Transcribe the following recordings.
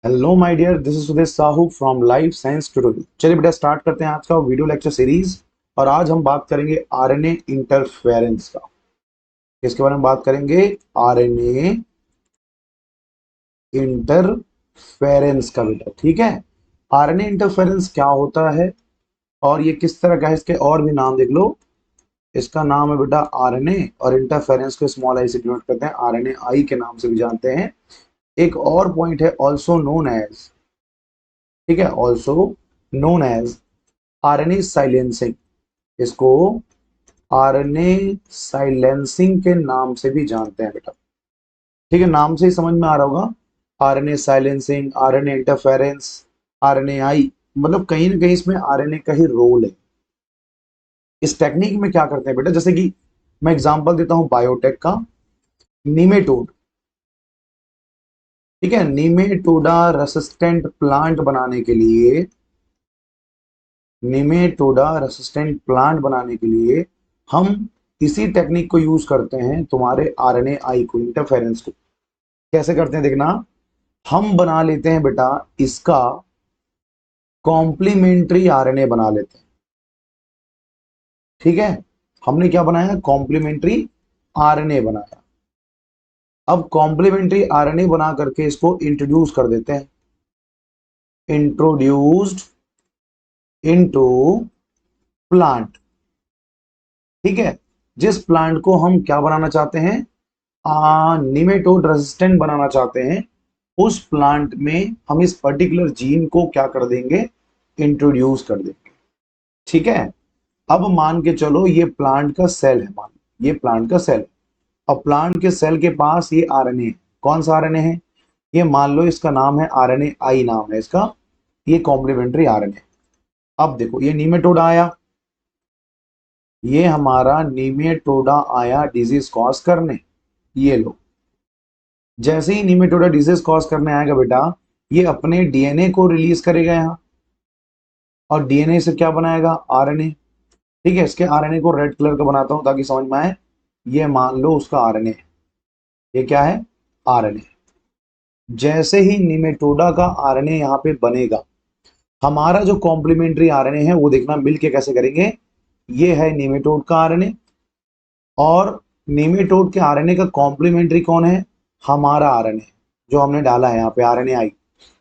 Hello my dear, this is Sudesh Sahu from life science tutorial. चलिए बेटा start करते हैं आज का वीडियो लेक्चर सीरीज। और आज हम बात करेंगे आरएनए इंटरफेरेंस का। किसके बारे में बात करेंगे? आरएनए इंटरफेरेंस का बेटा, ठीक है। आरएनए इंटरफेरेंस क्या होता है और ये किस तरह का है, इसके और भी नाम देख लो। इसका नाम है बेटा आरएनए, और इंटरफेरेंस को स्मॉल आई से डिनोट करते हैं, आरएनए आई के नाम से भी जानते हैं। एक और पॉइंट है ऑल्सो नोन एज, ठीक है, also known as RNA silencing. इसको आरएनए साइलेंसिंग के नाम से भी जानते हैं बेटा, ठीक है। नाम से ही समझ में आ रहा होगा, RNA silencing, RNA interference, RNA I, मतलब कहीं ना कहीं इसमें आरएनए का ही रोल है। इस टेक्निक में क्या करते हैं बेटा, जैसे कि मैं एग्जांपल देता हूं बायोटेक का, नीमेटोड, ठीक है। नीमेटोडा रेसिस्टेंट प्लांट बनाने के लिए, निमेटोडा रेसिस्टेंट प्लांट बनाने के लिए हम इसी टेक्निक को यूज करते हैं, तुम्हारे आरएनए आई को, इंटरफेरेंस को। कैसे करते हैं देखना, हम बना लेते हैं बेटा इसका कॉम्प्लीमेंट्री आरएनए बना लेते हैं, ठीक है। हमने क्या बनाया? कॉम्प्लीमेंट्री आरएनए बनाया। अब कॉम्प्लीमेंट्री आरएनए बना करके इसको इंट्रोड्यूस कर देते हैं, इंट्रोड्यूस्ड इनटू प्लांट, ठीक है। जिस प्लांट को हम क्या बनाना चाहते हैं, निमेटोड रेजिस्टेंट बनाना चाहते हैं, उस प्लांट में हम इस पर्टिकुलर जीन को क्या कर देंगे? इंट्रोड्यूस कर देंगे, ठीक है। अब मान के चलो ये प्लांट का सेल है, मान ये प्लांट का सेल है। अब प्लांट के सेल के पास ये आरएनए है। कौन सा आरएनए है? ये मान लो इसका नाम है आरएनए आई, नाम है इसका, ये कॉम्प्लीमेंट्री आरएनए। अब देखो ये नीमेटोड आया, ये हमारा नीमेटोडा आया डिजीज कॉज करने। ये लो, जैसे ही नीमेटोडा डिजीज कॉज करने आएगा बेटा, ये अपने डीएनए को रिलीज करेगा यहाँ, और डीएनए से क्या बनाएगा? आरएनए, ठीक है। इसके आरएनए को रेड कलर का बनाता हूं ताकि समझ में आए। ये मान लो उसका आरएनए, ये क्या है? आरएनए। जैसे ही निमेटोडा का आरएनए यहाँ पे बनेगा, हमारा जो कॉम्प्लीमेंट्री आरएनए है वो देखना मिल के कैसे करेंगे। ये है निमेटोड का आरएनए, और निमेटोड के आरएनए का कॉम्प्लीमेंट्री कौन है? हमारा आरएनए, जो हमने डाला है यहाँ पे आरएनए आई।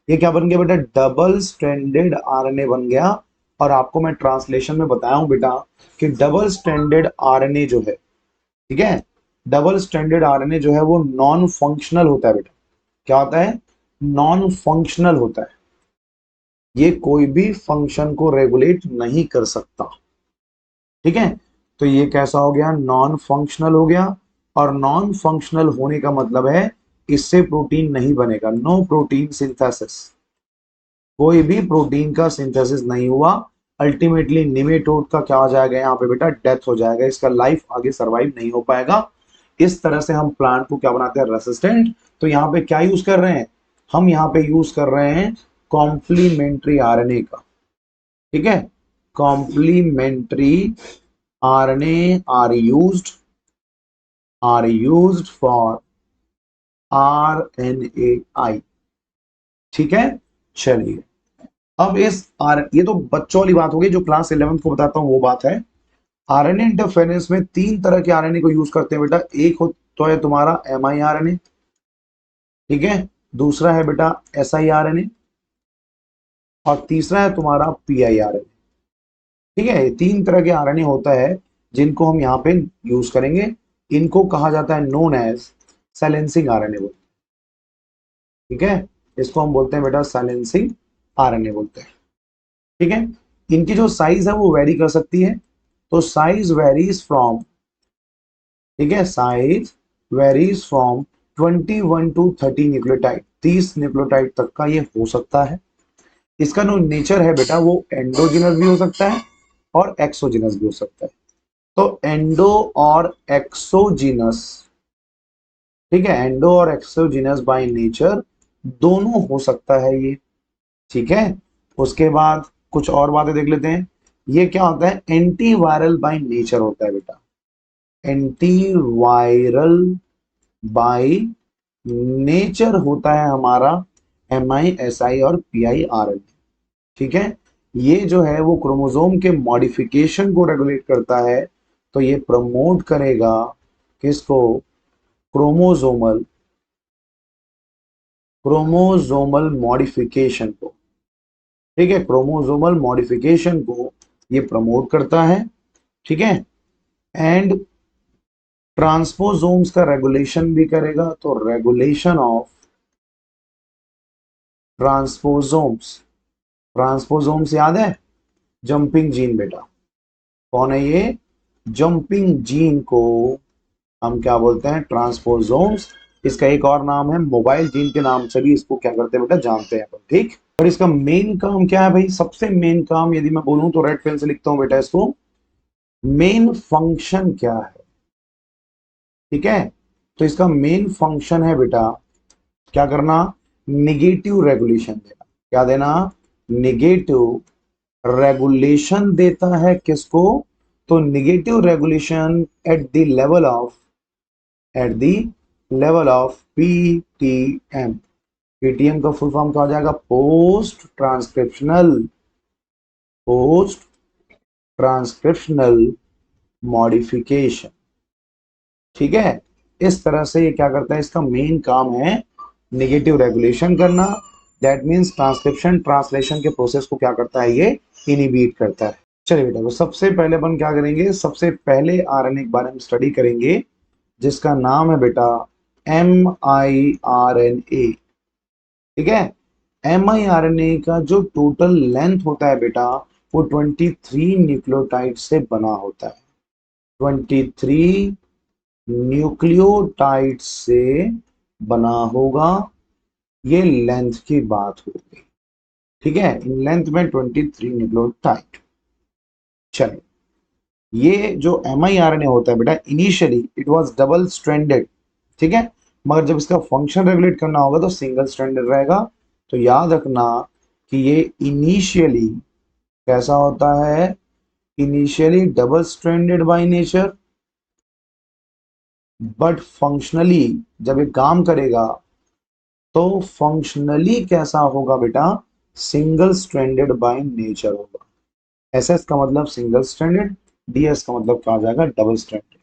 ये क्या बन गया बेटा? डबल स्ट्रैंडेड आरएनए बन गया। और आपको मैं ट्रांसलेशन में बताया हूं बेटा कि डबल स्ट्रैंडेड आरएनए जो है, ठीक है, डबल स्ट्रैंडेड आरएनए जो है वो नॉन फंक्शनल होता है बेटा। क्या होता है? नॉन फंक्शनल होता है। ये कोई भी फंक्शन को रेगुलेट नहीं कर सकता, ठीक है। तो ये कैसा हो गया? नॉन फंक्शनल हो गया। और नॉन फंक्शनल होने का मतलब है इससे प्रोटीन नहीं बनेगा, नो प्रोटीन सिंथेसिस, कोई भी प्रोटीन का सिंथेसिस नहीं हुआ। अल्टीमेटली निमेटोड का क्या हो जाएगा यहाँ पे बेटा? डेथ हो जाएगा, इसका लाइफ आगे सरवाइव नहीं हो पाएगा। इस तरह से हम प्लांट को क्या बनाते हैं? रेसिस्टेंट। तो यहाँ पे क्या यूज कर रहे हैं हम? यहाँ पे यूज कर रहे हैं कॉम्प्लीमेंट्री आरएनए का, ठीक है। Complementary RNA are used for RNAi, ठीक है। चलिए, अब इस आर, ये तो बच्चों वाली बात होगी, जो क्लास 11th को बताता हूं वो बात है। आरएनए इंटरफेरेंस में तीन तरह के आरएनए को यूज करते हैं बेटा। एक हो तो है तुम्हारा एमआई आरएनए, ठीक है। दूसरा है बेटा एसआई आरएनए, और तीसरा है तुम्हारा पीआई आरएनए, ठीक है। ये तीन तरह के आरएनए होता है जिनको हम यहाँ पे यूज करेंगे। इनको कहा जाता है नोन एज साइलेंसिंग आरएनए बोलते हैं, ठीक है। इसको हम बोलते हैं बेटा साइलेंसिंग आरएनए बोलते हैं, ठीक है। इनकी जो साइज है वो वेरी कर सकती है। तो साइज वेरीज फ्रॉम, ठीक है, size varies from 21 to 30 nucleotide, 30 nucleotide तक का ये हो सकता है। इसका जो नेचर है बेटा वो एंडोजिनस भी हो सकता है और एक्सोजिनस भी हो सकता है। तो एंडो और एक्सोजिनस, ठीक है, एंडो और एक्सोजिनस बाय नेचर दोनों हो सकता है ये, ठीक है। उसके बाद कुछ और बातें देख लेते हैं। ये क्या होता है? एंटीवायरल बाय नेचर होता है बेटा, एंटीवायरल बाय नेचर होता है हमारा MI, SI और PI RNA। ठीक है, ये जो है वो क्रोमोसोम के मॉडिफिकेशन को रेगुलेट करता है, तो ये प्रमोट करेगा किसको? क्रोमोसोमल क्रोमोसोमल मॉडिफिकेशन को। ठीक है, क्रोमोसोमल मॉडिफिकेशन को ये प्रमोट करता है। ठीक है, एंड ट्रांसपोसोम्स का रेगुलेशन भी करेगा, तो रेगुलेशन ऑफ ट्रांसपोसोम्स। ट्रांसपोसोम्स याद है? जंपिंग जीन बेटा। कौन है ये? जंपिंग जीन को हम क्या बोलते हैं? ट्रांसपोसोम्स। इसका एक और नाम है मोबाइल जीन के नाम से भी इसको क्या करते हैं बेटा? जानते हैं। ठीक, और इसका मेन काम क्या है भाई? सबसे मेन काम यदि मैं बोलूं तो रेड पेन से लिखता हूं बेटा इसको, मेन फंक्शन क्या है? ठीक है, तो इसका मेन फंक्शन है बेटा क्या करना? निगेटिव रेगुलेशन देना। क्या देना? निगेटिव रेगुलेशन देता है किसको? तो negative regulation at the level of PTM. PTM का फुल फॉर्म क्या हो जाएगा? Post transcriptional modification. ठीक है, इस तरह से ये क्या करता है? इसका मेन काम है नेगेटिव रेगुलेशन करना। दैट मीन्स ट्रांसक्रिप्शन ट्रांसलेशन के प्रोसेस को क्या करता है? ये इनिबिट करता है। चलिए बेटा, तो सबसे पहले अपन क्या करेंगे? सबसे पहले आरएनए के बारे में स्टडी करेंगे, जिसका नाम है बेटा mRNA। ठीक है, mRNA का जो टोटल लेंथ होता है बेटा, वो 23 न्यूक्लियोटाइड से बना होता है। 23 न्यूक्लियोटाइड से बना होगा। ये लेंथ की बात होगी। ठीक है, इन लेंथ में 23 न्यूक्लियोटाइड। चलिए, ये जो mRNA होता है बेटा, initially it was double stranded. ठीक है, मगर जब इसका फंक्शन रेगुलेट करना होगा तो सिंगल स्ट्रैंडेड रहेगा। तो याद रखना कि ये इनिशियली कैसा होता है? Initially double stranded by nature, but functionally जब ये काम करेगा तो फंक्शनली कैसा होगा बेटा? सिंगल स्ट्रैंडेड बाय नेचर होगा। SS का मतलब सिंगल स्ट्रैंडेड, DS का मतलब क्या आ जाएगा? Double stranded.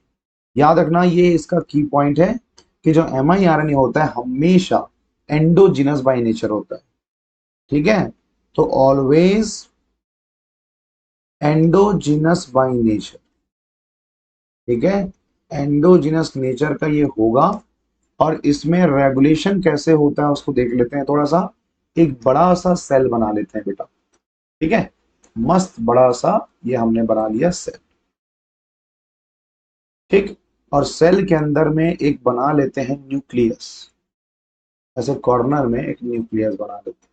याद रखना ये इसका की पॉइंट है कि जो mRNA होता है हमेशा एंडोजिनस बाय नेचर होता है। ठीक है, तो ऑलवेज एंडोजिनस बाय नेचर। ठीक है, एंडोजिनस नेचर का ये होगा। और इसमें रेगुलेशन कैसे होता है उसको देख लेते हैं थोड़ा सा। एक बड़ा सा सेल बना लेते हैं बेटा। ठीक है, मस्त बड़ा सा ये हमने बना लिया सेल। ठीक, और सेल के अंदर में एक बना लेते हैं न्यूक्लियस। ऐसे कॉर्नर में एक न्यूक्लियस बना लेते हैं।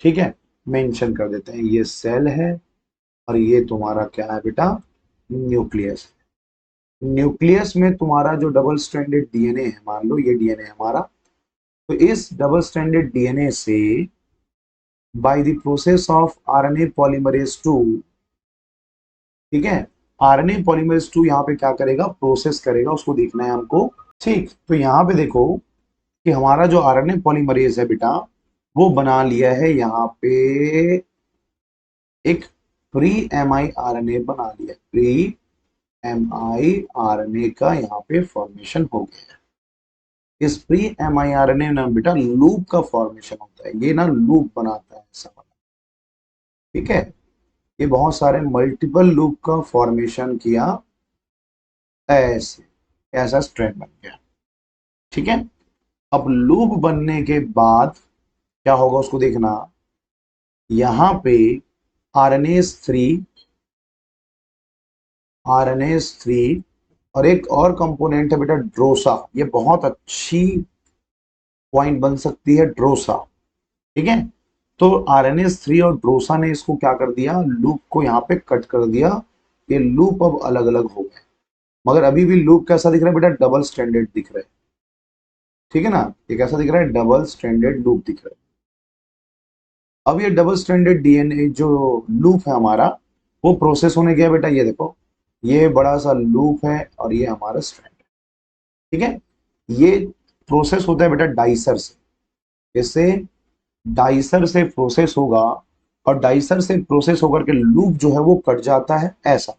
ठीक है, मेंशन कर देते हैं ये सेल है और ये तुम्हारा क्या है बेटा? न्यूक्लियस। न्यूक्लियस में तुम्हारा जो डबल स्ट्रैंडेड डीएनए है, मान लो ये डीएनए हमारा, तो इस डबल स्ट्रैंडेड डीएनए से by the process of RNA polymerase 2। ठीक है, आरएनए पॉलीमरेज 2 यहाँ पे क्या करेगा? प्रोसेस करेगा, उसको देखना है हमको। ठीक, तो यहाँ पे देखो कि हमारा जो आरएनए पॉलीमरेज है बेटा, वो बना लिया है यहाँ पे एक प्री एमआई आरएनए बना लिया। प्री एमआई आरएनए का यहाँ पे फॉर्मेशन हो गया है। इस प्री एमआई आरएनए में बेटा लूप का फॉर्मेशन होता है। ये ना लूप बनाता है ऐसा वाला। ठीक है, ये बहुत सारे मल्टीपल लूप का फॉर्मेशन किया, ऐसे ऐसा स्ट्रैंड बन गया। ठीक है, अब लूप बनने के बाद क्या होगा उसको देखना। यहां पे RNase 3 और एक और कंपोनेंट है बेटा ड्रोसा। ये बहुत अच्छी पॉइंट बन सकती है, ड्रोसा। ठीक है, तो RNase 3 और ड्रोसा ने इसको क्या कर दिया? लूप को यहाँ पे कट कर दिया। ये लूप अब अलग अलग हो गए, मगर अभी भी लूप कैसा दिख रहा है बेटा? डबल स्ट्रैंडेड दिख रहा है। ठीक है ना, ये कैसा दिख रहा है? डबल स्ट्रैंडेड लूप दिख रहा है। अब ये डबल स्ट्रैंडेड डीएनए जो लूप है हमारा, वो प्रोसेस होने गया बेटा। ये देखो, ये बड़ा सा लूप है और ये हमारा स्ट्रैंड है। ठीक है, ये प्रोसेस होता है बेटा डाइसर से। इससे डाइसर से प्रोसेस होगा और डाइसर से प्रोसेस होकर के लूप जो है वो कट जाता है ऐसा।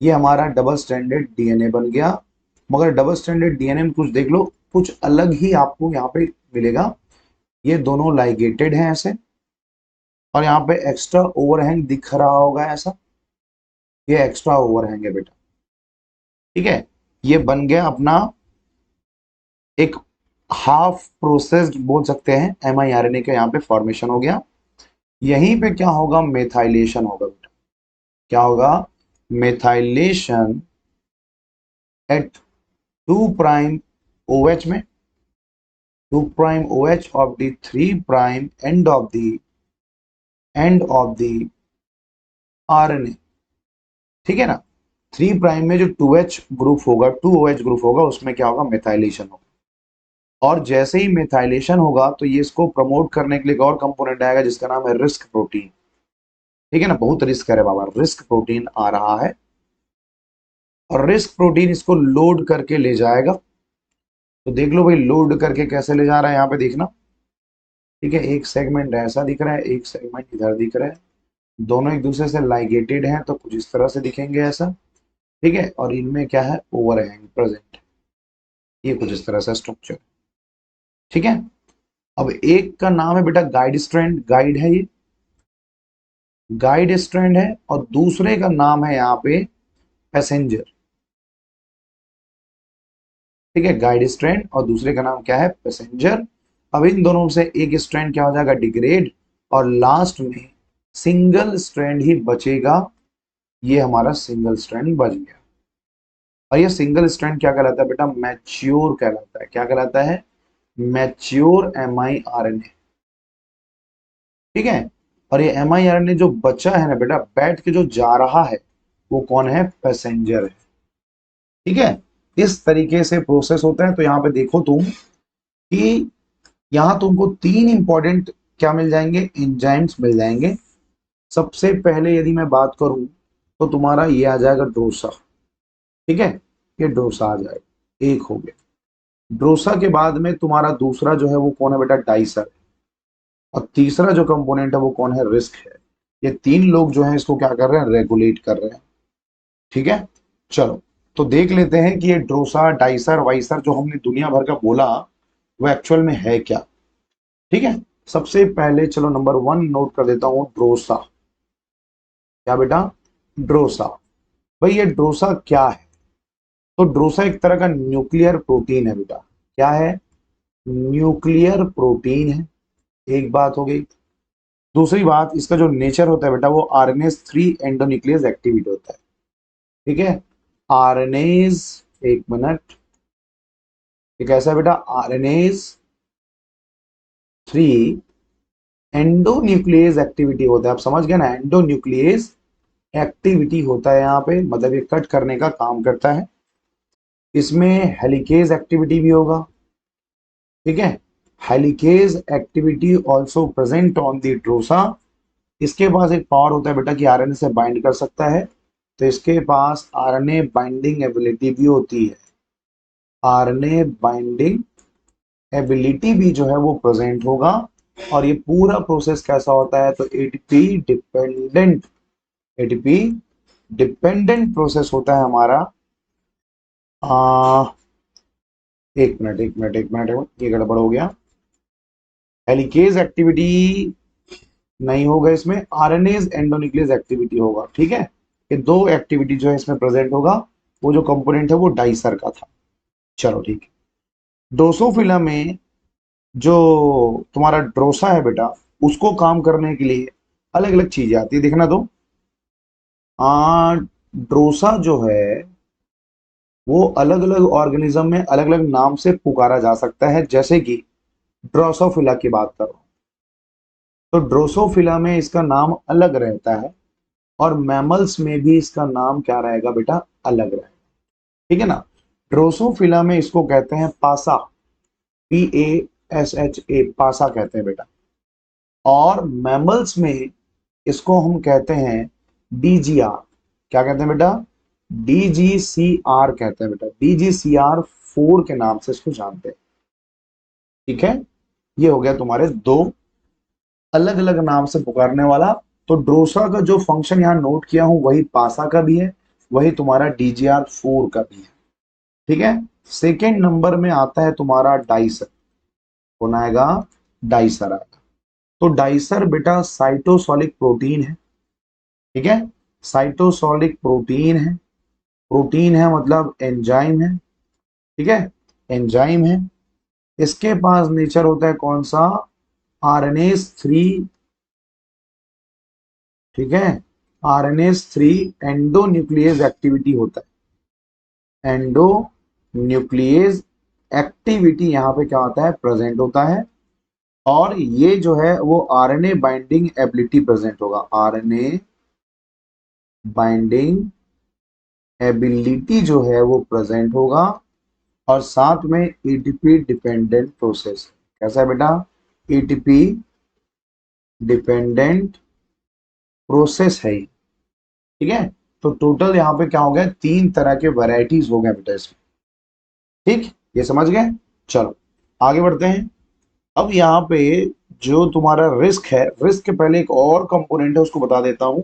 ये हमारा डबल स्टैंडर्ड डीएनए बन गया। मगर डबल स्टैंडर्ड डीएनए में कुछ देख लो, कुछ अलग ही आपको यहाँ पे मिलेगा। ये दोनों लाइगेटेड हैं ऐसे, और यहाँ पे एक्स्ट्रा ओवरहैंग दिख रहा होगा ऐसा, ये एक्स्ट्रा ओवरहैंग है बेटा। ठीक है, ये बन गया अपना एक हाफ प्रोसेस्ड बोल सकते हैं एमआईआरएनए का, यहाँ पे फॉर्मेशन हो गया। यहीं पे क्या होगा, मेथाइलेशन होगा बेटा। क्या होगा, मेथाइलेशन एट 2 प्राइम OH में, 2 prime OH of the 3 prime end of the RNA. ठीक है ना, 3 प्राइम में जो 2H ग्रुप होगा, 2OH ग्रुप होगा, उसमें क्या होगा, मेथाइलेशन होगा। और जैसे ही मेथाइलेशन होगा तो ये इसको प्रमोट करने के लिए एक और कंपोनेंट आएगा जिसका नाम है रिस्क प्रोटीन। ठीक है ना, बहुत रिस्क है बाबा, रिस्क प्रोटीन आ रहा है और रिस्क प्रोटीन इसको लोड करके ले जाएगा। तो देख लो भाई, लोड करके कैसे ले जा रहा है, यहाँ पे देखना। ठीक है, एक सेगमेंट ऐसा दिख रहा है, एक सेगमेंट इधर दिख रहा है, दोनों एक दूसरे से लाइगेटेड हैं तो कुछ इस तरह से दिखेंगे ऐसा। ठीक है, और इनमें क्या है, ओवरहैंग प्रेजेंट, ये कुछ इस तरह से स्ट्रक्चर। ठीक है, अब एक का नाम है बेटा गाइड स्ट्रैंड, गाइड है ये, गाइड स्ट्रैंड है, और दूसरे का नाम है यहाँ पे पैसेंजर। ठीक है, गाइड स्ट्रैंड और दूसरे का नाम क्या है, पैसेंजर। अब इन दोनों से एक स्ट्रैंड क्या हो जाएगा, डिग्रेड, और लास्ट में सिंगल स्ट्रैंड ही बचेगा। ये हमारा सिंगल स्ट्रैंड बच गया। और ये सिंगल स्ट्रैंड क्या कहलाता है बेटा, मैच्योर कहलाता है। क्या कहलाता है, मैच्योर एमआईआरएनए। ठीक है, और ये एमआईआरएनए जो बचा है ना बेटा, बैठ के जो जा रहा है, वो कौन है, पैसेंजर है। ठीक है, इस तरीके से प्रोसेस होता है। तो यहाँ पे देखो तुम कि यहाँ तुमको 3 इंपॉर्टेंट क्या मिल जाएंगे, एंजाइम्स मिल जाएंगे। सबसे पहले यदि मैं बात करूं तो तुम्हारा ये आ जाएगा डोसा। ठीक है, ये डोसा आ जाएगा, एक हो गया। डोसा के बाद में तुम्हारा दूसरा जो है वो कौन है बेटा, डाइसर। और तीसरा जो कंपोनेंट है वो कौन है, रिस्क है। ये 3 लोग जो है इसको क्या कर रहे हैं, रेगुलेट कर रहे हैं। ठीक है, चलो तो देख लेते हैं कि ये डोसा, डाइसर, वाइसर जो हमने दुनिया भर का बोला वो एक्चुअल में है क्या। ठीक है, सबसे पहले चलो नंबर 1 नोट कर देता हूं, डोसा। क्या बेटा, डोसा। भाई ये डोसा क्या है, तो डोसा एक तरह का न्यूक्लियर प्रोटीन है बेटा। क्या है, न्यूक्लियर प्रोटीन है। एक बात हो गई। दूसरी बात, इसका जो नेचर होता है बेटा वो आरएनएस 3 एंडोन्यूक्लियस एक्टिवेट होता है। ठीक है, आरएनएस, एक मिनट, ये कैसा है बेटा, आरएनएस 3 एंडोन्यूक्लियस एक्टिविटी होता है। आप समझ गए ना, एंडोन्यूक्लियस एक्टिविटी होता है यहाँ पे, मतलब ये कट करने का काम करता है। इसमें हेलिकेज एक्टिविटी भी होगा। ठीक है, helicase activity also present on the dosa. इसके पास एक पावर होता है बेटा कि आरएनए से बाइंड कर सकता है, तो इसके पास आरएनए बाइंडिंग एबिलिटी भी होती है। आरएनए बाइंडिंग एबिलिटी भी जो है वो प्रेजेंट होगा। और ये पूरा प्रोसेस कैसा होता है, तो एटीपी डिपेंडेंट प्रोसेस होता है हमारा। आ, एक मिनट, ये गड़बड़ हो गया। हेलिकेज एक्टिविटी नहीं होगा इसमें, आरएनएज एंडोन्यूक्लियस एक्टिविटी होगा। ठीक है, ये 2 एक्टिविटी जो है इसमें प्रेजेंट होगा। वो जो कंपोनेंट है वो डाइसर का था। चलो ठीक है, ड्रोसोफिला में जो तुम्हारा ड्रोसा है बेटा, उसको काम करने के लिए अलग अलग चीजें आती है, देखना तो। ड्रोसा जो है वो अलग अलग ऑर्गेनिज्म में अलग अलग नाम से पुकारा जा सकता है। जैसे कि ड्रोसोफिला की बात करो तो ड्रोसोफिला में इसका नाम अलग रहता है, और मैमल्स में भी इसका नाम क्या रहेगा बेटा, अलग रहेगा। ठीक है ना, ड्रोसोफिला में इसको कहते हैं पासा, PASHA, पासा कहते हैं बेटा। और मैमल्स में इसको हम कहते हैं DGR। क्या कहते हैं बेटा, DGCR कहते हैं बेटा, DGCR 4 के नाम से इसको जानते हैं। ठीक है, ये हो गया तुम्हारे दो अलग अलग नाम से पुकारने वाला। तो ड्रोसा का जो फंक्शन यहाँ नोट किया हूं वही पासा का भी है, वही तुम्हारा DGR4 का भी है। ठीक है। सेकेंड नंबर में आता है तुम्हारा डाइसर। कौन आएगा? डाइसर आएगा। तो डाइसर बेटा साइटोसोलिक प्रोटीन है। ठीक है, साइटोसोलिक प्रोटीन है। प्रोटीन है मतलब एंजाइम है। ठीक है, एंजाइम है। इसके पास नेचर होता है कौन सा? RNase 3। ठीक है, RNase 3 एंडो न्यूक्लियस एक्टिविटी होता है। एंडो न्यूक्लियस एक्टिविटी यहाँ पे क्या होता है? प्रेजेंट होता है। और ये जो है वो RNA बाइंडिंग एबिलिटी प्रेजेंट होगा। RNA बाइंडिंग एबिलिटी जो है वो प्रेजेंट होगा। और साथ में ATP डिपेंडेंट प्रोसेस। कैसा है बेटा? ATP डिपेंडेंट प्रोसेस है ये। ठीक है, तो टोटल यहाँ पे क्या हो गया? 3 तरह के वैरायटीज हो गए बेटा इसमें। ठीक, ये समझ गए? चलो आगे बढ़ते हैं। अब यहाँ पे जो तुम्हारा रिस्क है, रिस्क के पहले एक और कंपोनेंट है उसको बता देता हूं।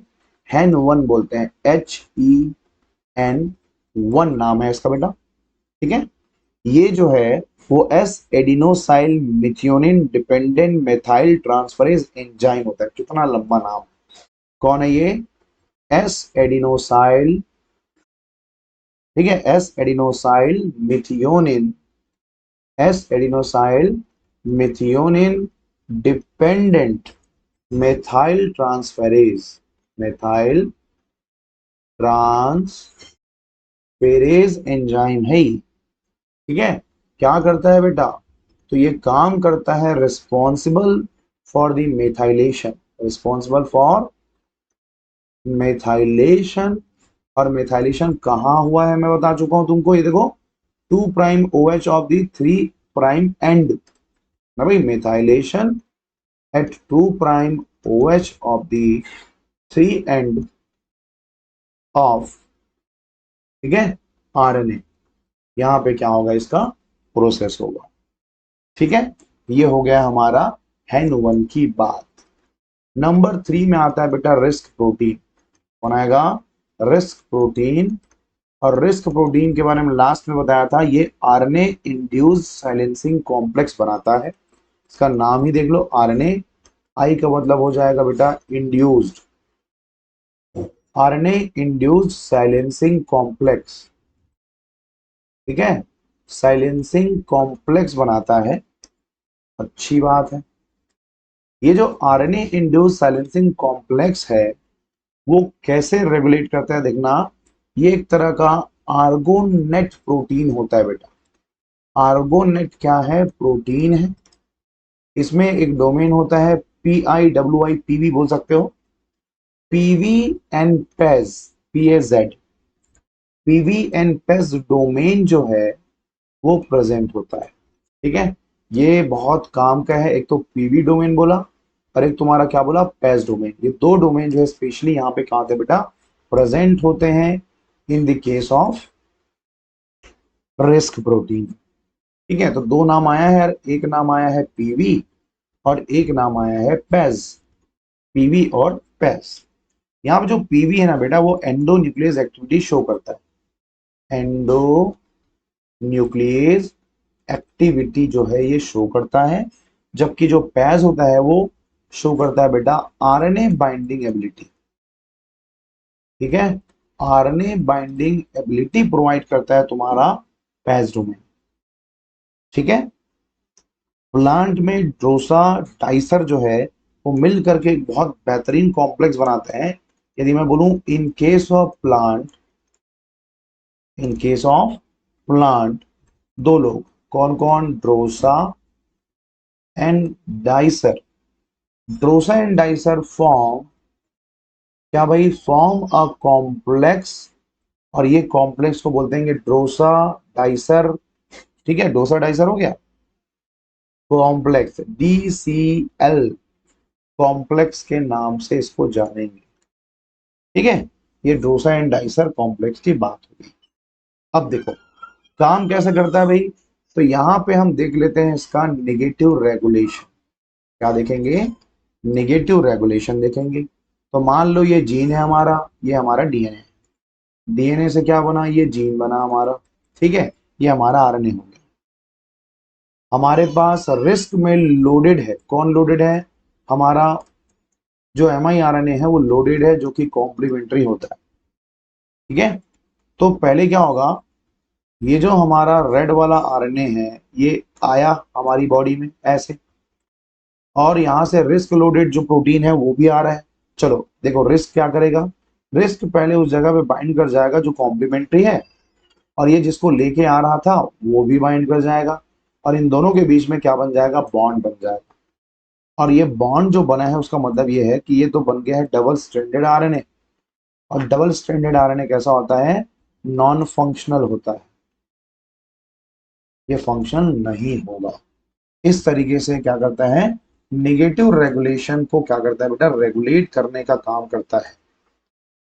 HEN1 बोलते हैं, HEN1 नाम है इसका बेटा। ठीक है, ये जो है वो S adenosyl methionine dependent methyl transferase enzyme होता है। कितना लंबा नाम! कौन है ये? S adenosyl. ठीक है, S adenosyl methionine, S adenosyl methionine dependent methyl transferase, methyl transferase enzyme है ये। ठीक है, क्या करता है बेटा? तो ये काम करता है responsible for the methylation, responsible for methylation. और मेथाइलेशन कहाँ हुआ है मैं बता चुका हूं तुमको। ये देखो 2' OH ऑफ द 3' एंड ना भाई, methylation at 2' OH of the 3 end of, ठीक है, RNA। यहां पे क्या होगा? इसका प्रोसेस होगा। ठीक है, ये हो गया हमारा HEN1 की बात। नंबर 3 में आता है बेटा रिस्क प्रोटीन। कौन आएगा? Risk protein. और रिस्क प्रोटीन के बारे में लास्ट में बताया था, ये RNA इंड्यूस साइलेंसिंग कॉम्प्लेक्स बनाता है। इसका नाम ही देख लो, RNA। आई का मतलब हो जाएगा बेटा induced, RNA induced silencing complex. ठीक है, साइलेंसिंग कॉम्प्लेक्स बनाता है। अच्छी बात है। ये जो RNA इंड्यूस्ड साइलेंसिंग कॉम्प्लेक्स है वो कैसे रेगुलेट करता है देखना। ये एक तरह का आर्गोनेट प्रोटीन होता है बेटा। आर्गोनेट क्या है? प्रोटीन है। इसमें एक डोमेन होता है PIWI, पीवी बोल सकते हो, PV and page, PAZ। PV and page domain जो है वो प्रेजेंट होता है। ठीक है, ये बहुत काम का है। एक तो पीवी डोमेन बोला और एक तुम्हारा क्या बोला? Page domain. ये दो डोमेन जो है स्पेशली यहाँ पे कहाँ थे बेटा? प्रेजेंट होते हैं in the case of risk protein. ठीक है, तो दो नाम आया है, एक नाम आया है पीवी और एक नाम आया है पेज। पीवी और पेज। यहाँ पे जो पीवी है ना बेटा वो एंडो न्यूक्लियस एक्टिविटी शो करता है। एंडो न्यूक्लियस एक्टिविटी जो है ये शो करता है। जबकि जो पेज होता है वो शो करता है बेटा RNA बाइंडिंग एबिलिटी। ठीक है, RNA बाइंडिंग एबिलिटी प्रोवाइड करता है तुम्हारा पेज डोमेन। ठीक है, प्लांट में ड्रोसा डाइसर जो है वो मिल करके एक बहुत बेहतरीन कॉम्प्लेक्स बनाते हैं। यदि मैं बोलूं in case of plant, in case of plant, दो लोग कौन कौन? Drosha and Dicer. Drosha and Dicer form क्या भाई? Form a complex. और ये कॉम्प्लेक्स को बोलते हैं ड्रोसा डाइसर। ठीक है, डोसा डाइसर हो गया कॉम्प्लेक्स, DCL कॉम्प्लेक्स के नाम से इसको जानेंगे। ठीक है, ये डोसा एंड डाइसर कॉम्प्लेक्स की बात होगी। अब देखो काम कैसे करता है भाई। तो यहाँ पे हम देख लेते हैं इसका नेगेटिव रेगुलेशन। क्या देखेंगे? नेगेटिव रेगुलेशन देखेंगे। तो मान लो ये जीन है हमारा, ये हमारा डीएनए। डीएनए से क्या बना? ये जीन बना हमारा। ठीक है, ये हमारा आरएनए हो गया। हमारे पास रिस्क में लोडेड है। कौन लोडेड है? हमारा जो mRNA है वो लोडेड है, जो कि कॉम्प्लीमेंट्री होता है। ठीक है, तो पहले क्या होगा, ये जो हमारा रेड वाला आरएनए है ये आया हमारी बॉडी में ऐसे, और यहाँ से रिस्क लोडेड जो प्रोटीन है वो भी आ रहा है। चलो देखो, रिस्क क्या करेगा? रिस्क पहले उस जगह पे बाइंड कर जाएगा जो कॉम्प्लीमेंट्री है, और ये जिसको लेके आ रहा था वो भी बाइंड कर जाएगा, और इन दोनों के बीच में क्या बन जाएगा? बॉन्ड बन जाएगा। और ये बॉन्ड जो बना है उसका मतलब ये है कि ये तो बन गया है डबल स्ट्रैंडेड आरएनए। और डबल स्ट्रैंडेड आरएनए कैसा होता है? नॉन फंक्शनल होता है, ये फंक्शन नहीं होगा। इस तरीके से क्या करता है? नेगेटिव रेगुलेशन को क्या करता है बेटा? रेगुलेट करने का काम करता है।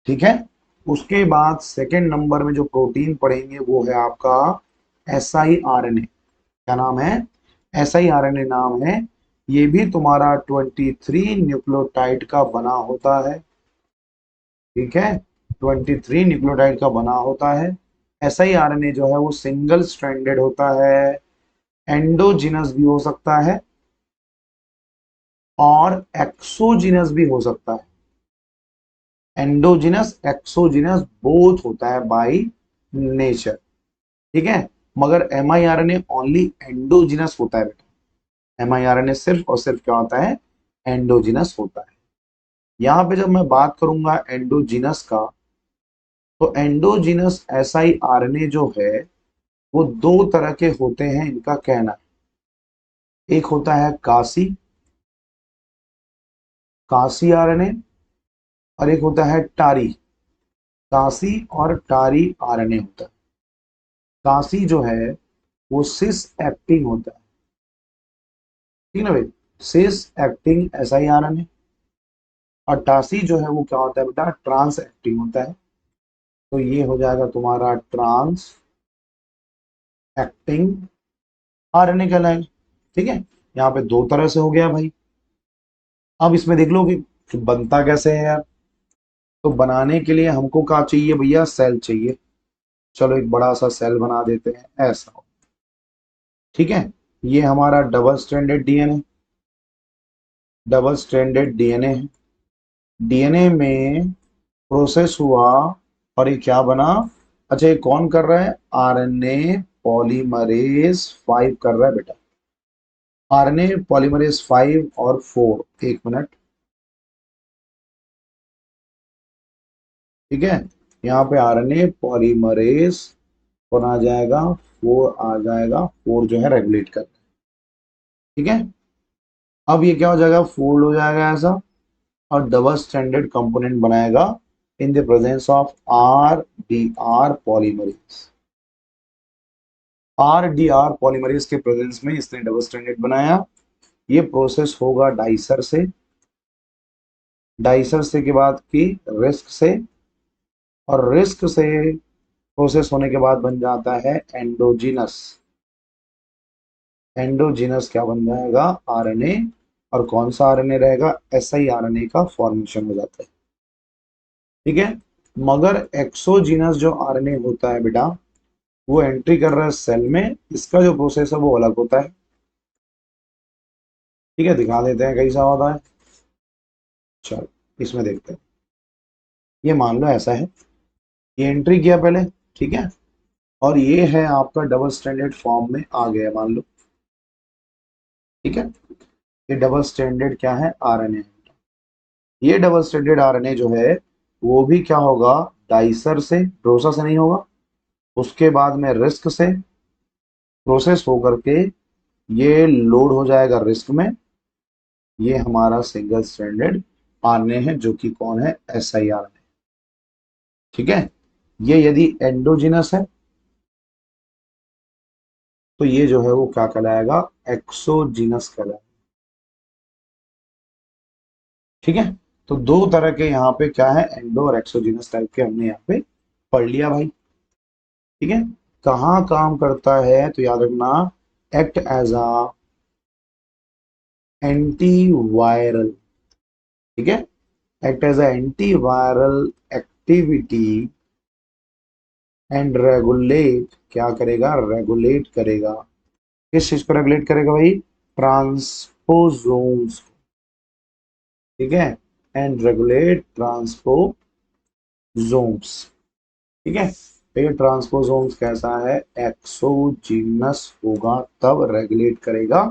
ठीक है, उसके बाद सेकेंड नंबर में जो प्रोटीन पढ़ेंगे वो है आपका siRNA। क्या नाम है? siRNA नाम है। ये भी तुम्हारा 23 न्यूक्लियोटाइड का बना होता है। ठीक है, 23 न्यूक्लियोटाइड का बना होता है। siRNA जो है वो सिंगल स्ट्रैंडेड होता है, एंडोजिनस भी हो सकता है और एक्सोजिनस भी हो सकता है। एंडोजिनस एक्सोजिनस बोथ होता है बाय नेचर। ठीक है, मगर mRNA ओनली एंडोजिनस होता है बेटा। mRNA सिर्फ और सिर्फ क्या होता है? एंडोजिनस होता है। यहाँ पे जब मैं बात करूंगा एंडोजिनस का, तो एंडोजिनस siRNA जो है वो दो तरह के होते हैं, इनका कहना है। एक होता है कासी आरएनए, और एक होता है टारी। कासी और टारी आरएनए होता है। कासी जो है वो सिस एक्टिंग होता है। ठीक है ना भाई? सिस एक्टिंग siRNA। और टासी जो है वो क्या होता है बेटा? ट्रांस एक्टिंग होता है। तो ये हो जाएगा तुम्हारा ट्रांस एक्टिंग आरएनए कहलाएगा। ठीक है, यहाँ पे दो तरह से हो गया भाई। अब इसमें देख लो कि बनता कैसे है यार। तो बनाने के लिए हमको क्या चाहिए भैया? सेल चाहिए। चलो एक बड़ा सा सेल बना देते हैं ऐसा। ठीक है, ये हमारा double stranded DNA, double stranded DNA है। डीएनए में प्रोसेस हुआ और ये क्या बना? अच्छा, ये कौन कर रहा है? आरएनए पॉलीमरेज 5 कर रहा है बेटा। आरएनए पॉलीमरेज 5 और 4। एक मिनट। ठीक है, यहाँ पे आरएनए पॉलीमरेज कौन आ जाएगा? 4 आ जाएगा। 4 जो है रेगुलेट कर। ठीक है, अब ये क्या हो जाएगा? फोल्ड हो जाएगा ऐसा, और डबल स्टैंडर्ड कंपोनेंट बनाएगा in the presence of R D R polymerase. R D R polymerase के प्रेजेंस में इसने डबल स्टैंडर्ड बनाया। ये प्रोसेस होगा डाइसर से, डाइसर से के बाद की रिस्क से, और रिस्क से प्रोसेस होने के बाद बन जाता है एंडोजिनस। एंडोजिनस क्या बन जाएगा? आरएनए। और कौन सा आरएनए रहेगा? siRNA का फॉर्मेशन हो जाता है। ठीक है, मगर एक्सोजिनस जो आरएनए होता है बेटा, वो एंट्री कर रहा है सेल में, इसका जो प्रोसेस है वो अलग होता है। ठीक है, दिखा देते हैं कैसा होता है। चलो इसमें देखते हैं। ये मान लो ऐसा है, ये एंट्री किया पहले। ठीक है, और ये है आपका डबल स्टैंडर्ड फॉर्म में आ गया मान लो। ठीक है, ये डबल स्टैंडर्ड क्या है? आरएनए। ये डबल स्टैंडर्ड आरएनए जो है वो भी क्या होगा? डाइसर से, ड्रोसा से नहीं होगा। उसके बाद में रिस्क से प्रोसेस होकर के ये लोड हो जाएगा रिस्क में। ये हमारा सिंगल स्ट्रैंडेड आरएनए है, जो कि कौन है? siRNA। ठीक है, ये यदि एंडोजिनस है तो ये जो है वो क्या कहलाएगा? एक्सोजिनस कहलाएगा। ठीक है, तो दो तरह के यहाँ पे क्या है? एंडो और एक्सोजिनस टाइप के हमने यहाँ पे पढ़ लिया भाई। ठीक है, कहाँ काम करता है तो याद रखना, एक्ट एज अ एंटीवायरल, ठीक है, act as a antiviral activity and regulate, क्या करेगा, रेगुलेट करेगा, किस चीज को रेगुलेट करेगा भाई, ट्रांसपोसोम्स, ठीक है, एंड रेगुलेट ट्रांसपोसोम्स, ठीक है। तो ये ट्रांसपोसोम्स कैसा है, एक्सोजीनस होगा तब रेगुलेट करेगा।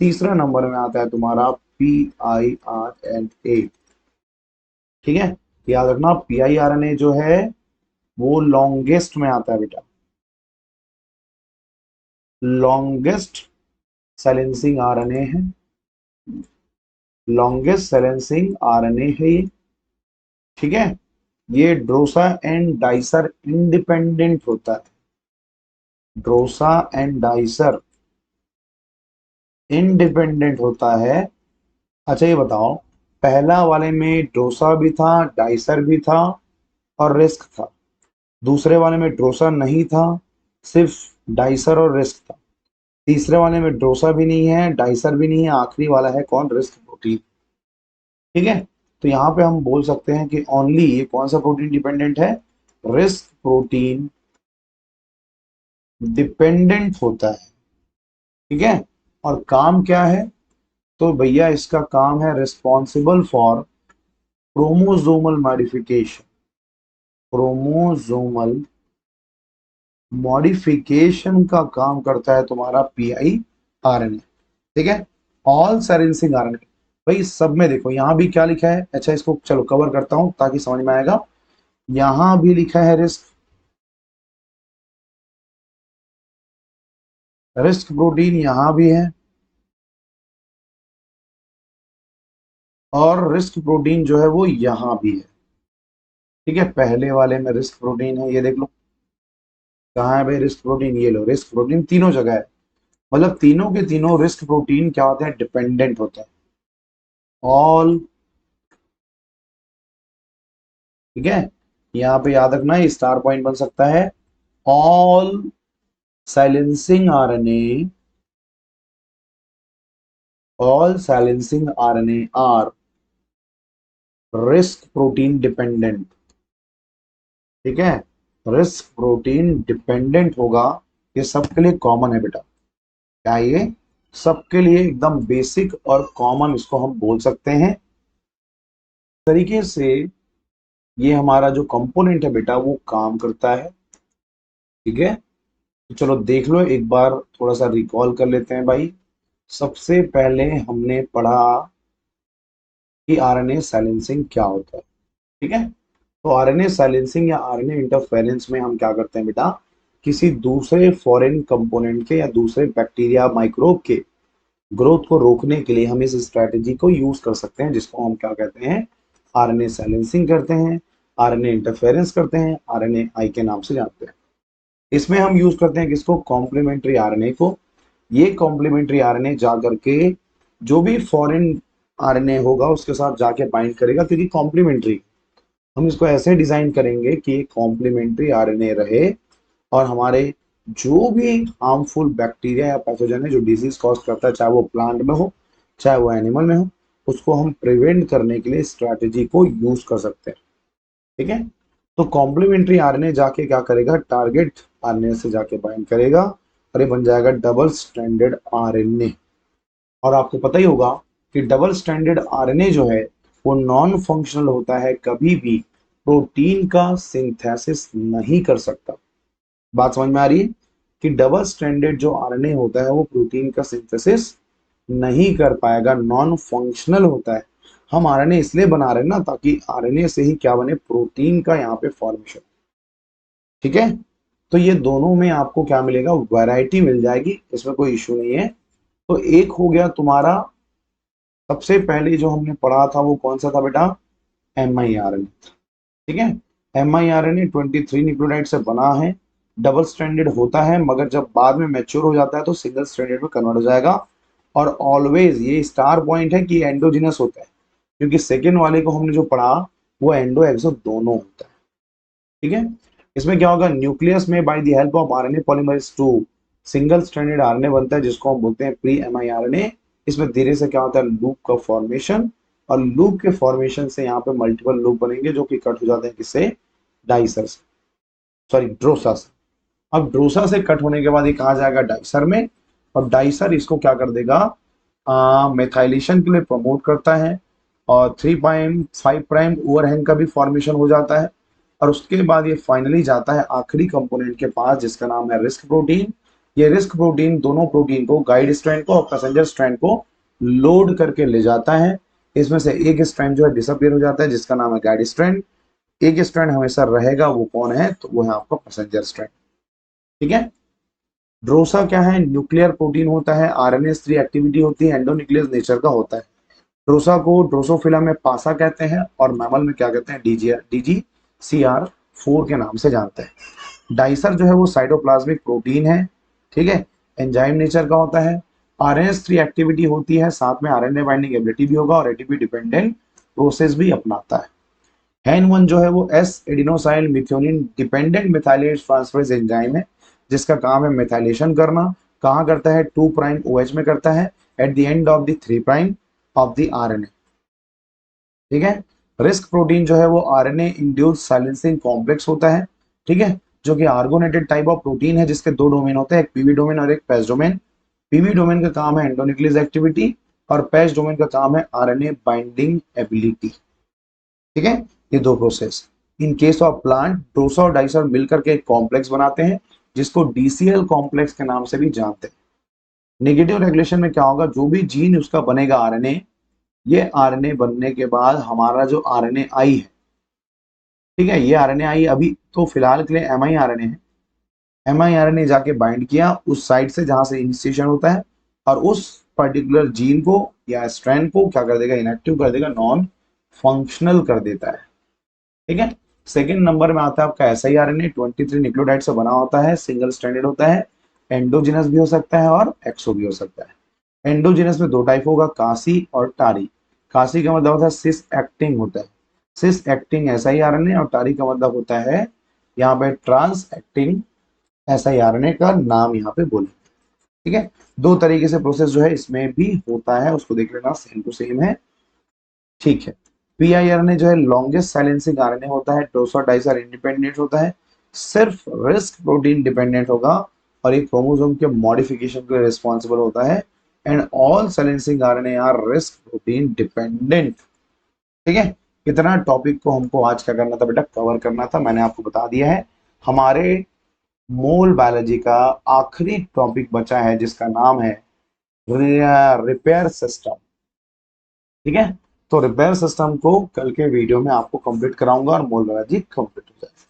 तीसरा नंबर में आता है तुम्हारा PIRNA, ठीक है। याद रखना PIRNA जो है वो लॉन्गेस्ट में आता है बेटा, लॉन्गेस्ट साइलेंसिंग आरएनए है, लॉन्गेस्ट साइलेंसिंग आरएनए है ये, ठीक है। ये ड्रोसा एंड डाइसर इंडिपेंडेंट होता है, ड्रोसा एंड डाइसर इंडिपेंडेंट होता है। अच्छा ये बताओ, पहला वाले में ड्रोसा भी था, डाइसर भी था और रिस्क था, दूसरे वाले में ड्रोसा नहीं था, सिर्फ डाइसर और रिस्क था, तीसरे वाले में ड्रोसा भी नहीं है, डाइसर भी नहीं है, आखिरी वाला है कौन, रिस्क प्रोटीन, ठीक है। तो यहाँ पे हम बोल सकते हैं कि ओनली ये कौन सा प्रोटीन डिपेंडेंट है, रिस्क प्रोटीन डिपेंडेंट होता है, ठीक है। और काम क्या है, तो भैया इसका काम है responsible for chromosomal modification, chromosomal modification का काम करता है तुम्हारा PIRNA, ठीक है। ऑल सेरेंसिंग आरएनए, भाई सब में देखो यहाँ भी क्या लिखा है, अच्छा इसको चलो कवर करता हूं ताकि समझ में आएगा। यहां भी लिखा है रिस्क, रिस्क प्रोटीन यहां भी है, और रिस्क प्रोटीन जो है वो यहां भी है, ठीक है। पहले वाले में रिस्क प्रोटीन है, ये देख लो कहाँ है भाई रिस्क प्रोटीन, ये लो रिस्क प्रोटीन तीनों जगह है, मतलब तीनों के तीनों रिस्क प्रोटीन क्या होते हैं, डिपेंडेंट होते हैं, ऑल, ठीक है। यहाँ पे याद रखना है स्टार पॉइंट बन सकता है, all silencing RNA, all silencing RNA are risk protein dependent, ठीक है, रिस्क प्रोटीन डिपेंडेंट होगा, ये सबके लिए कॉमन है बेटा, क्या ये सबके लिए एकदम बेसिक और कॉमन इसको हम बोल सकते हैं। तरीके से ये हमारा जो कंपोनेंट है बेटा वो काम करता है, ठीक है। तो चलो देख लो एक बार, थोड़ा सा रिकॉल कर लेते हैं भाई। सबसे पहले हमने पढ़ा कि आरएनए साइलेंसिंग क्या होता है, ठीक है। तो आरएनए साइलेंसिंग या आरएनए इंटरफेरेंस में हम क्या करते हैं बेटा, किसी दूसरे फॉरेन कंपोनेंट के या दूसरे बैक्टीरिया माइक्रोब के ग्रोथ को रोकने के लिए हम इस स्ट्रेटेजी को यूज कर सकते हैं, जिसको हम क्या कहते हैं, आरएनए साइलेंसिंग करते हैं, आरएनए इंटरफेरेंस करते हैं, आरएनए आई के नाम से जानते हैं। इसमें हम यूज करते हैं किसको, कॉम्प्लीमेंट्री आरएनए को। ये कॉम्प्लीमेंट्री आरएनए जा करके जो भी फॉरेन आरएनए होगा उसके साथ जाके बाइंड करेगा, क्योंकि कॉम्प्लीमेंट्री, हम इसको ऐसे डिजाइन करेंगे कि ये कॉम्प्लीमेंट्री आरएनए रहे, और हमारे जो भी हार्मफुल बैक्टीरिया या पैथोजन है जो डिजीज कॉज करता है, चाहे वो प्लांट में हो चाहे वो एनिमल में हो, उसको हम प्रिवेंट करने के लिए स्ट्रैटेजी को यूज कर सकते हैं, ठीक है। तो कॉम्प्लीमेंट्री आरएनए जाके क्या करेगा, टारगेट आरएनए से जाके बाइंड करेगा और ये बन जाएगा डबल स्ट्रैंडेड आरएनए। और आपको पता ही होगा कि डबल स्ट्रैंडेड आरएनए जो है वो नॉन फंक्शनल होता है, कभी भी प्रोटीन का सिंथेसिस नहीं कर सकता। बात समझ में आ रही है कि डबल स्ट्रैंडेड जो आरएनए होता है वो प्रोटीन का सिंथेसिस नहीं कर पाएगा, नॉन फंक्शनल होता है। हम आरएनए इसलिए बना रहे हैं ना ताकि आरएनए से ही क्या बने, प्रोटीन का यहाँ पे फॉर्मेशन, ठीक है। तो ये दोनों में आपको क्या मिलेगा, वैरायटी मिल जाएगी, इसमें कोई इश्यू नहीं है। तो एक हो गया तुम्हारा, सबसे पहले जो हमने पढ़ा था वो कौन सा था बेटा, MIRNA, ठीक है। MIRNA 23 न्यूक्लियोटाइड से बना है, डबल स्ट्रैंडेड होता है, मगर जब बाद में मैच्योर हो जाता है तो सिंगल स्ट्रैंडेड में कन्वर्ट हो जाएगा। और ऑलवेज ये स्टार पॉइंट है कि एंडोजिनस होता है, क्योंकि सेकेंड वाले को हमने जो पढ़ा वो एंडो एक्सो दोनों होता है, ठीक है। इसमें क्या होगा, न्यूक्लियस में by the help of RNA polymerase 2 single stranded RNA बनता है जिसको हम बोलते हैं प्री एमआईआरएनए। इसमें धीरे से क्या होता है, लूप का फॉर्मेशन, और लूप के फॉर्मेशन से यहाँ पे मल्टीपल लूप बनेंगे जो कि कट हो जाते हैं किससे, डाइसर से, सॉरी ड्रोसा से। अब ड्रोसा से कट होने के बाद ये कहा जाएगा डाइसर में, और डाइसर इसको क्या कर देगा, मेथाइलेशन के लिए प्रमोट करता है, और 3'5' ओवरहैंग का भी फॉर्मेशन हो जाता है। और उसके बाद ये फाइनली जाता है आखिरी कंपोनेंट के पास जिसका नाम है रिस्क प्रोटीन। ये रिस्क प्रोटीन दोनों प्रोटीन को, गाइड स्ट्रैंड को और पैसेंजर स्ट्रैंड को लोड करके ले जाता है। इसमें से एक स्ट्रैंड जो है डिसअपियर हो जाता है जिसका नाम है गाइड स्ट्रैंड, एक स्ट्रैंड हमेशा रहेगा, वो कौन है, तो वो है आपका पैसेंजर स्ट्रैंड। ठीक है। ड्रोसा क्या है, न्यूक्लियर प्रोटीन होता है, आरएनएस 3 एक्टिविटी होती है, एंडोन्यूक्लियस नेचर का होता है। ड्रोसा को ड्रोसोफिला में पासा कहते हैं और मैमल में क्या कहते हैं, DGCR4 के नाम से जानते हैं। डाइसर जो है वो साइटोप्लाज्मिक प्रोटीन है, ठीक है, एंजाइम नेचर का होता है, आरएनएस 3 एक्टिविटी होती है, साथ में आरएनए बाइंडिंग एबिलिटी भी होगा और एटीपी डिपेंडेंट प्रोसेस भी अपनाता है। हैन1 जो है वो S adenosyl methionine dependent methylate transferase enzyme है जिसका काम है मिथाइलेशन करना। कहाँ करता है, 2' OH में करता है, at the end of the 3' of the RNA. ठीक है। रिस्क प्रोटीन जो है वो आरएनए इंड्यूस्ड साइलेंसिंग कॉम्प्लेक्स होता है, ठीक है, जो कि आर्गोनेटेड टाइप ऑफ प्रोटीन है जिसके दो डोमेन होते हैं, एक पीवी डोमेन और एक पैच डोमेन। पीवी डोमेन का काम है एंडोन्यूक्लियस एक्टिविटी और पैच डोमेन का काम है आरएनए बाइंडिंग एबिलिटी। ठीक है, ये दो process. In case of plant Drosha और डाइसर मिलकर के एक कॉम्प्लेक्स बनाते हैं जिसको डीसीएल कॉम्प्लेक्स के नाम से भी जानते हैं। नेगेटिव रेगुलेशन में क्या होगा, जो भी जीन उसका बनेगा आरएनए, ये आरएनए बनने के बाद हमारा जो आरएनए आई है, ठीक है, ये आरएनए आई अभी तो फिलहाल के लिए एमआईआरएनए है। एमआईआरएनए जाके बाइंड किया उस साइट से जहां से इनिशिएशन होता है और उस पर्टिकुलर जीन को या स्ट्रैंड को क्या कर देगा, इनएक्टिव कर देगा, नॉन फंक्शनल कर देता है। ठीक है। सेकंड नंबर में आता है आपका SIRNA, 23 न्यूक्लियोटाइड से बना होता है, सिंगल स्ट्रैंडेड होता है, एंडोजिनस भी हो सकता है और एक्सो भी हो सकता है। एंडोजिनस में दो टाइप होगा, कासी और टारी। कासी का मतलब होता है सिस एक्टिंग होता है, सिस एक्टिंग SIRNA, और टारी का मतलब होता है यहाँ पे ट्रांस एक्टिंग SIRNA का नाम यहाँ पे बोले। ठीक है, दो तरीके से प्रोसेस जो है इसमें भी होता है, उसको देख लेना, सेम टू सेम है। ठीक है। PIRNA जो है लॉन्गेस्ट साइलेंसिंग आरएनए होता है, ड्रोसा डाइसर इंडिपेंडेंट होता है, सिर्फ रिस्क प्रोटीन डिपेंडेंट होगा और एक क्रोमोसोम के मॉडिफिकेशन के लिए रिस्पॉन्सिबल होता है। And all silencing RNA are RISC protein dependent. ठीक है, इतना टॉपिक को हमको आज क्या करना था बेटा, कवर करना था, मैंने आपको बता दिया है। हमारे मोल बायोलॉजी का आखिरी टॉपिक बचा है जिसका नाम है रिपेयर सिस्टम। ठीक है, तो रिपेयर सिस्टम को कल के वीडियो में आपको कंप्लीट कराऊंगा और मोल बायोलॉजी कंप्लीट हो जाएगा।